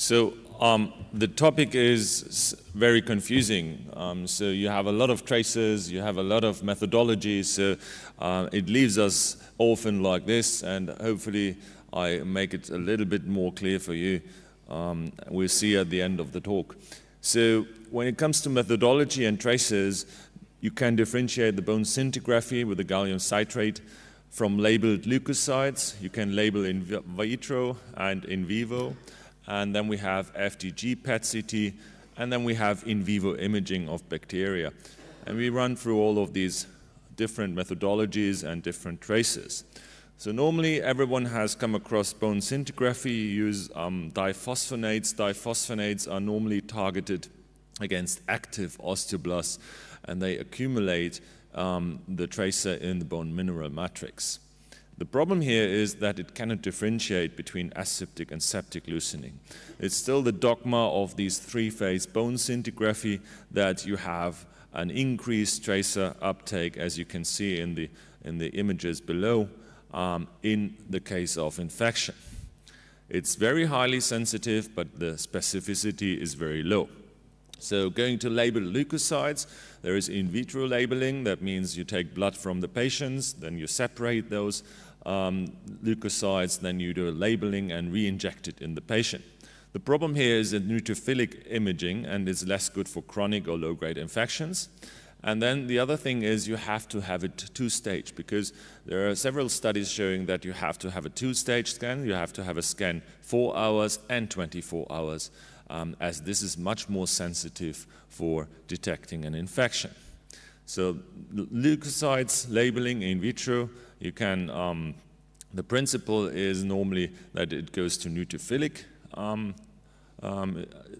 So the topic is very confusing. So you have a lot of traces, you have a lot of methodologies, so it leaves us often like this, and hopefully I make it a little bit more clear for you. We'll see at the end of the talk. So when it comes to methodology and traces, you can differentiate the bone scintigraphy with the gallium citrate from labeled leukocytes. You can label in vitro and in vivo. And then we have FDG PET-CT, and then we have in vivo imaging of bacteria. And we run through all of these different methodologies and different traces. So normally everyone has come across bone scintigraphy. You use diphosphonates. Diphosphonates are normally targeted against active osteoblasts, and they accumulate the tracer in the bone mineral matrix. The problem here is that it cannot differentiate between aseptic and septic loosening. It's still the dogma of these three-phase bone scintigraphy that you have an increased tracer uptake, as you can see in the images below, in the case of infection. It's very highly sensitive, but the specificity is very low. So going to label leukocytes, there is in vitro labeling. That means you take blood from the patients, then you separate those leukocytes, then you do a labeling and re-inject it in the patient. The problem here is the neutrophilic imaging, and it's less good for chronic or low-grade infections. And then the other thing is you have to have it two-stage, because there are several studies showing that you have to have a two-stage scan. You have to have a scan 4 hours and 24 hours, as this is much more sensitive for detecting an infection. So leukocytes labeling in vitro, you can, the principle is normally that it goes to neutrophilic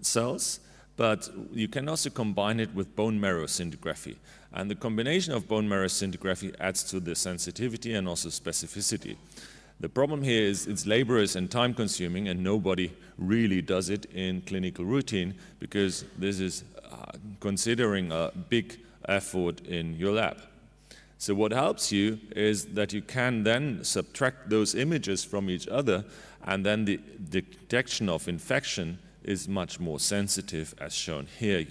cells, but you can also combine it with bone marrow scintigraphy. And the combination of bone marrow scintigraphy adds to the sensitivity and also specificity. The problem here is it's laborious and time consuming, and nobody really does it in clinical routine, because this is considering a big effort in your lab. So what helps you is that you can then subtract those images from each other, and then the detection of infection is much more sensitive, as shown here.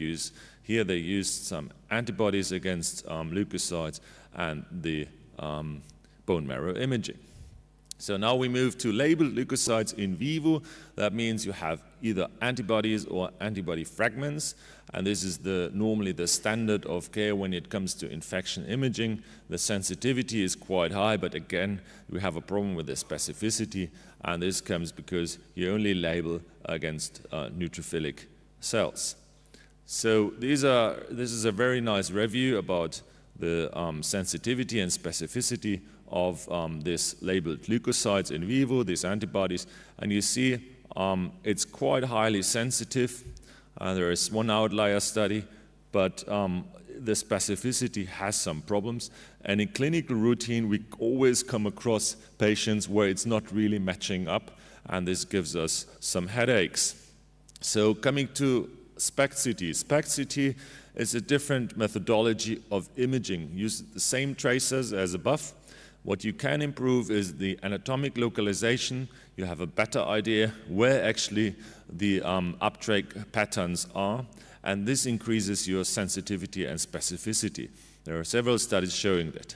Here they used some antibodies against leukocytes and the bone marrow imaging. So now we move to labeled leukocytes in vivo. That means you have either antibodies or antibody fragments, and this is normally the standard of care when it comes to infection imaging. The sensitivity is quite high, but again, we have a problem with the specificity, and this comes because you only label against neutrophilic cells. So this is a very nice review about the sensitivity and specificity of this labeled leukocytes in vivo, these antibodies, and you see it's quite highly sensitive. There is one outlier study, but the specificity has some problems, and in clinical routine we always come across patients where it's not really matching up, and this gives us some headaches. So coming to SPEC CT. SPEC CT is a different methodology of imaging. Use the same tracers as above. What you can improve is the anatomic localization. You have a better idea where actually the uptake patterns are, and this increases your sensitivity and specificity. There are several studies showing that.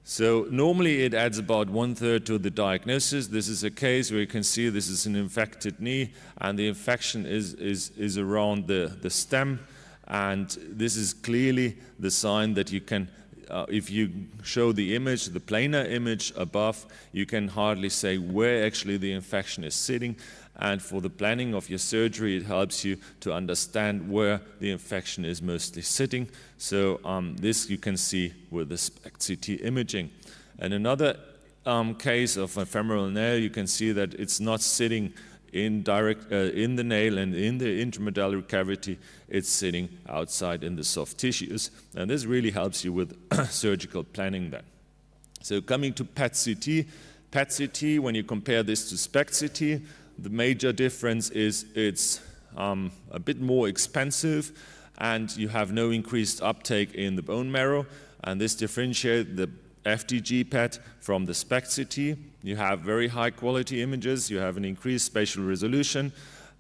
So normally it adds about 1/3 to the diagnosis. This is a case where you can see this is an infected knee, and the infection is around the stem, and this is clearly the sign that you can if you show the image, the planar image above, you can hardly say where actually the infection is sitting. And for the planning of your surgery, it helps you to understand where the infection is mostly sitting. So this you can see with the SPEC CT imaging. And another case of a femoral nail, you can see that it's not sitting in the nail and in the intramedullary cavity. It's sitting outside in the soft tissues, and this really helps you with surgical planning then. So coming to PET-CT. PET-CT, when you compare this to SPEC CT, the major difference is it's a bit more expensive, and you have no increased uptake in the bone marrow, and this differentiates the FDG PET from the SPEC CT. You have very high quality images, you have an increased spatial resolution.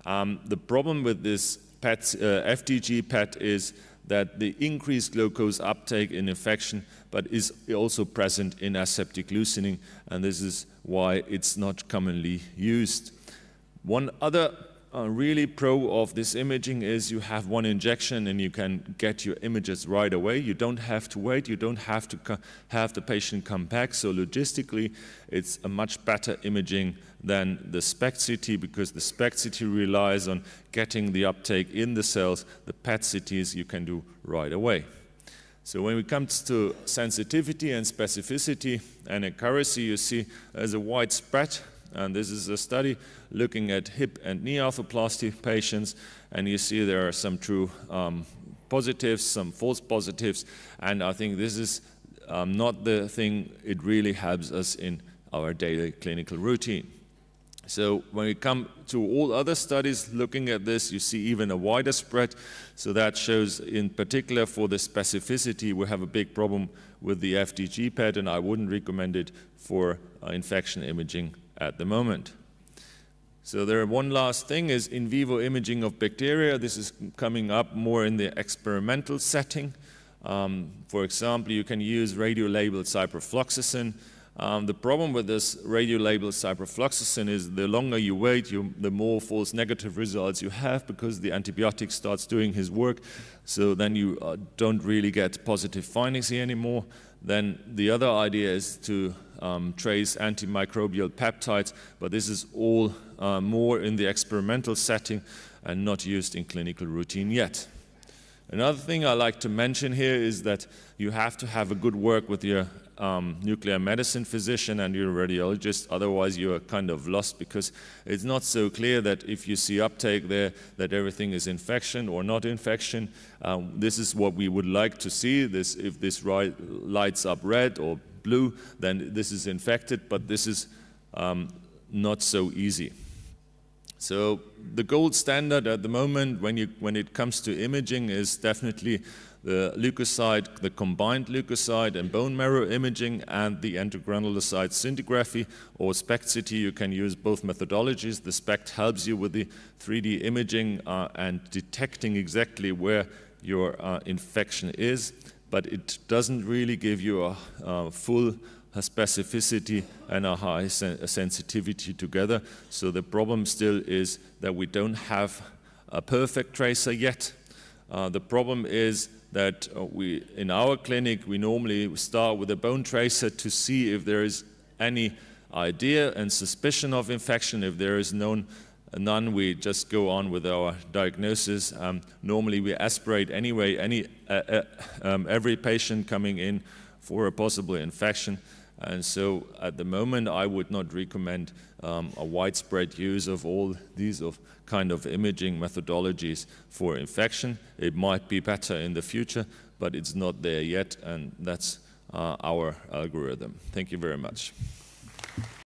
The problem with this FDG PET is that the increased glucose uptake in infection, but is also present in aseptic loosening, and this is why it's not commonly used. One other really pro of this imaging is you have one injection and you can get your images right away. You don't have to wait, you don't have to have the patient come back. So logistically, it's a much better imaging than the SPEC CT, because the SPEC CT relies on getting the uptake in the cells. The PET CTs you can do right away. So when it comes to sensitivity and specificity and accuracy, you see there's a wide spread. And this is a study looking at hip and knee arthroplasty patients, and you see there are some true positives, some false positives, and I think this is not the thing. It really helps us in our daily clinical routine. So when we come to all other studies looking at this, you see even a wider spread. So that shows, in particular for the specificity, we have a big problem with the FDG PET, and I wouldn't recommend it for infection imaging at the moment. So there, one last thing is in vivo imaging of bacteria. This is coming up more in the experimental setting. For example, you can use radio-labeled ciprofloxacin. The problem with this radio-labeled ciprofloxacin is the longer you wait, the more false negative results you have, because the antibiotic starts doing his work. So then you don't really get positive findings here anymore. Then the other idea is to trace antimicrobial peptides, but this is all more in the experimental setting and not used in clinical routine yet. Another thing I like to mention here is that you have to have a good work with your nuclear medicine physician and your radiologist, otherwise you are kind of lost, because it's not so clear that if you see uptake there that everything is infection or not infection. This is what we would like to see. If this lights up red or blue, then this is infected, but this is not so easy. So the gold standard at the moment when it comes to imaging is definitely the leukocyte, the combined leukocyte and bone marrow imaging, and the endogranulocyte scintigraphy or SPEC CT. You can use both methodologies. The SPEC helps you with the 3D imaging and detecting exactly where your infection is, but it doesn't really give you a full specificity and a high sensitivity together. So the problem still is that we don't have a perfect tracer yet. The problem is that in our clinic, we normally start with a bone tracer to see if there is any idea and suspicion of infection. If there is none, we just go on with our diagnosis. Normally, we aspirate anyway every patient coming in for a possible infection. And so at the moment, I would not recommend a widespread use of all these kind of imaging methodologies for infection. It might be better in the future, but it's not there yet, and that's our algorithm. Thank you very much.